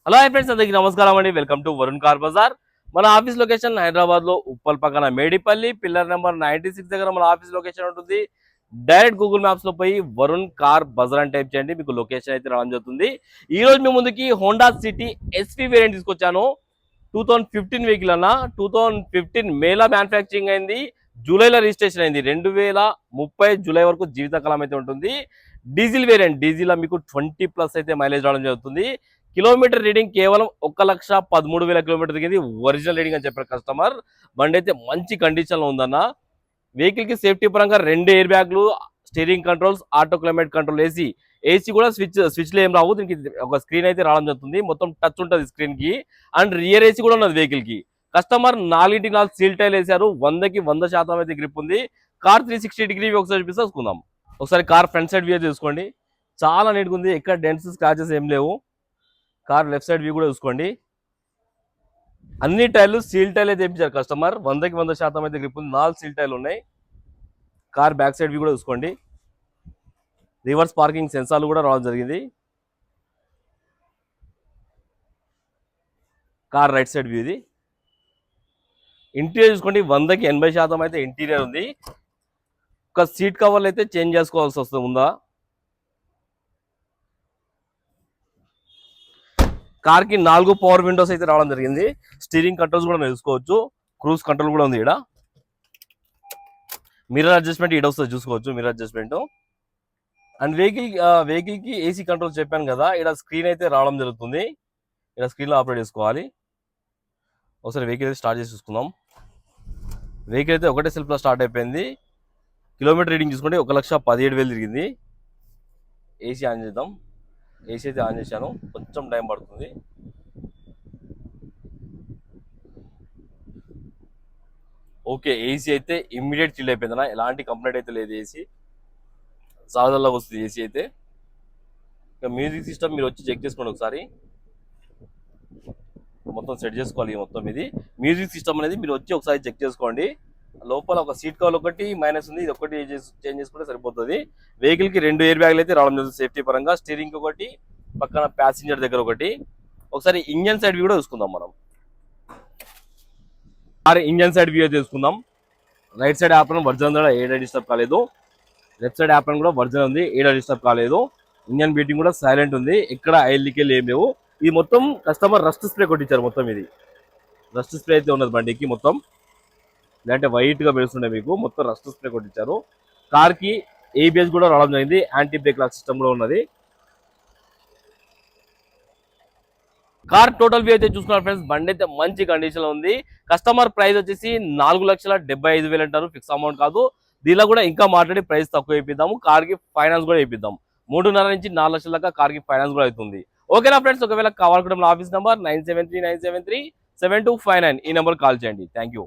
Hello hi friends, అందరికీ నమస్కారం అండి. Welcome to Varun car bazaar. మన ఆఫీస్ లొకేషన్ హైదరాబాద్ లో ఉప్పల్ పక్కన మేడిపల్లి పిల్లర్ నెంబర్ 96 దగ్గర మన ఆఫీస్ లొకేషన్ ఉంటుంది. డైరెక్ట్ గూగుల్ మ్యాప్స్ లో పోయి వరుణ్ కార్ బజార్ అని టైప్ చేయండి, మీకు లొకేషన్ అయితే రావడం జరుగుతుంది. ఈ రోజు మీ ముందుకి హోండా సిటీ ఎస్పీ వేరియంట్ తీసుకొచ్చాను. 2015 వెహికల్ అన్న. 2015 మేలో మ్యానుఫ్యాక్చరింగ్ అయింది, జూలైలో రిజిస్ట్రేషన్ అయింది. 2030 జూలై వరకు జీవితకాలం అయితే ఉంటుంది. డీజిల్ వేరియంట్, డీజిల్ మీకు 20+ అయితే మైలేజ్ రావడం జరుగుతుంది. కిలోమీటర్ రీడింగ్ కేవలం 1,13,000 కిలోమీటర్ దిగింది. ఒరిజినల్ రీడింగ్ అని చెప్పారు కస్టమర్. బండి అయితే మంచి కండిషన్ లో ఉందన్న. వెహికల్ కి సేఫ్టీ పరంగా 2 ఎయిర్ బ్యాగ్లు, steering controls, auto climate control, AC కూడా స్విచ్లు ఏం రావు. దీనికి ఒక స్క్రీన్ అయితే రావడం జరుగుతుంది. మొత్తం టచ్ ఉంటుంది స్క్రీన్ కి. అండ్ రియర్ ఏసీ కూడా ఉన్నది వెహికల్ కి. కస్టమర్ 4 సీల్ టైల్ వేశారు. 100కి 100% అయితే గ్రిప్ ఉంది. కార్ 360 డిగ్రీ ఒకసారి చూపిస్తాం. ఒకసారి కార్ ఫ్రంట్ సైడ్ వ్యూ చూసుకోండి, చాలా నీట్గా ఉంది. ఎక్కడ డెంట్స్ స్క్రాచెస్ ఏం లేవు. కార్ లెఫ్ట్ సైడ్ వ్యూ కూడా చూసుకోండి. అన్ని టైర్లు సీల్ టైల్ అయితే తెప్పించారు కస్టమర్. 100కి 100% అయితే గ్రిప్ ఉంది. 4 సీల్ టైర్లు ఉన్నాయి. కార్ బ్యాక్ సైడ్ వ్యూ కూడా చూసుకోండి. రివర్స్ పార్కింగ్ సెన్సార్లు కూడా రావడం జరిగింది. కార్ రైట్ సైడ్ వ్యూ ఇది. ఇంటీరియర్ చూసుకోండి, 100కి 80% అయితే ఇంటీరియర్ ఉంది. ఒక సీట్ కవర్లు అయితే చేంజ్ చేసుకోవాల్సి వస్తుంది ముందా. కార్ కి 4 పవర్ విండోస్ అయితే రావడం జరిగింది. స్టీరింగ్ కంట్రోల్స్ కూడా చూసుకోవచ్చు. క్రూజ్ కంట్రోల్ కూడా ఉంది. ఇక్కడ మిర్రర్ అడ్జస్ట్మెంట్ ఇక్కడ వస్తుంది, చూసుకోవచ్చు మిర్రర్ అడ్జస్ట్మెంట్. అండ్ వెహికల్ కి ఏసీ కంట్రోల్స్ చెప్పాను కదా, ఇక్కడ స్క్రీన్ అయితే రావడం జరుగుతుంది. ఇక్కడ స్క్రీన్ లో ఆపరేట్ చేసుకోవాలి. ఒకసారి వెహికల్ అయితే స్టార్ట్ చేసి చూసుకుందాం. వెహికల్ అయితే ఒకటే సెల్ఫ్ లో స్టార్ట్ అయిపోయింది. కిలోమీటర్ రీడింగ్ చూసుకుంటే 1,17,000 తిరిగింది. ఏసీ ఆన్ చేద్దాం. ఏసీ అయితే ఆన్ చేశాను, కొంచెం టైం పడుతుంది. ఓకే, ఏసీ అయితే ఇమ్మీడియట్ చిల్ అయిపోయింది అన్న. ఎలాంటి కంప్లైంట్ అయితే లేదు. ఏసీ సాధారణంగా వస్తుంది ఏసీ అయితే. ఇక మ్యూజిక్ సిస్టమ్ మీరు వచ్చి చెక్ చేసుకోండి ఒకసారి. మొత్తం సెట్ చేసుకోవాలి. మొత్తం ఇది మ్యూజిక్ సిస్టమ్ అనేది మీరు వచ్చి ఒకసారి చెక్ చేసుకోండి. లోపల ఒక సీట్ కవర్ ఒకటి మైనస్ ఉంది, ఇది ఒకటి చేంజ్ చేసుకుంటే సరిపోతుంది. వెహికల్ కి 2 ఎయిర్ బ్యాగ్లు అయితే రావడం జరుగుతుంది సేఫ్టీ పరంగా. స్టీరింగ్ ఒకటి, పక్కన ప్యాసింజర్ దగ్గర ఒకటి. ఒకసారి ఇంజన్ సైడ్ వ్యూ కూడా చూసుకుందాం మనం. ఇంజన్ సైడ్ వ్యూ చూసుకుందాం. రైట్ సైడ్ యాప్రన్ వర్జన్ కూడా ఏడా డిస్టర్బ్ కాలేదు. లెఫ్ట్ సైడ్ యాప్రన్ కూడా వర్జన్ ఉంది, ఏడా డిస్టర్బ్ కాలేదు. ఇంజన్ బీటింగ్ కూడా సైలెంట్ ఉంది, ఎక్కడ ఆయిల్ లీకేజ్ ఏం లేవు. ఇది మొత్తం కస్టమర్ రస్ట్ స్ప్రే కొట్టించారు. మొత్తం ఇది రస్ట్ స్ప్రే అయితే ఉన్నది బండికి మొత్తం. లేదంటే వైట్ గా పెడుతుండే మీకు మొత్తం రస్ట్ స్ప్రే కొట్టించారు. కార్ కి ఏబిఎస్ కూడా రావడం జరిగింది. యాంటీ బ్రేక్ లాక్ సిస్టమ్ కూడా ఉన్నది. కార్ టోటల్ వ్యూ అయితే చూసుకున్నారు ఫ్రెండ్స్. బండి అయితే మంచి కండిషన్ లో ఉంది. కస్టమర్ ప్రైస్ వచ్చేసి 4,75,000 అంటారు, ఫిక్స్ అమౌంట్ కాదు. దీనిలో కూడా ఇంకా మాట్లాడి ప్రైస్ తక్కువ వేయిద్దాము. కార్ కి ఫైనాన్స్ కూడా వేయిద్దాం. 3.5 నుంచి 4 లక్షల దాకా కార్ కి ఫైనాన్స్ కూడా అవుతుంది. ఓకేనా ఫ్రెండ్స్, ఒకవేళ కావాలనుకుంటే ఆఫీస్ నెంబర్ 9739737259 ఈ నెంబర్ కాల్ చేయండి. Thank you.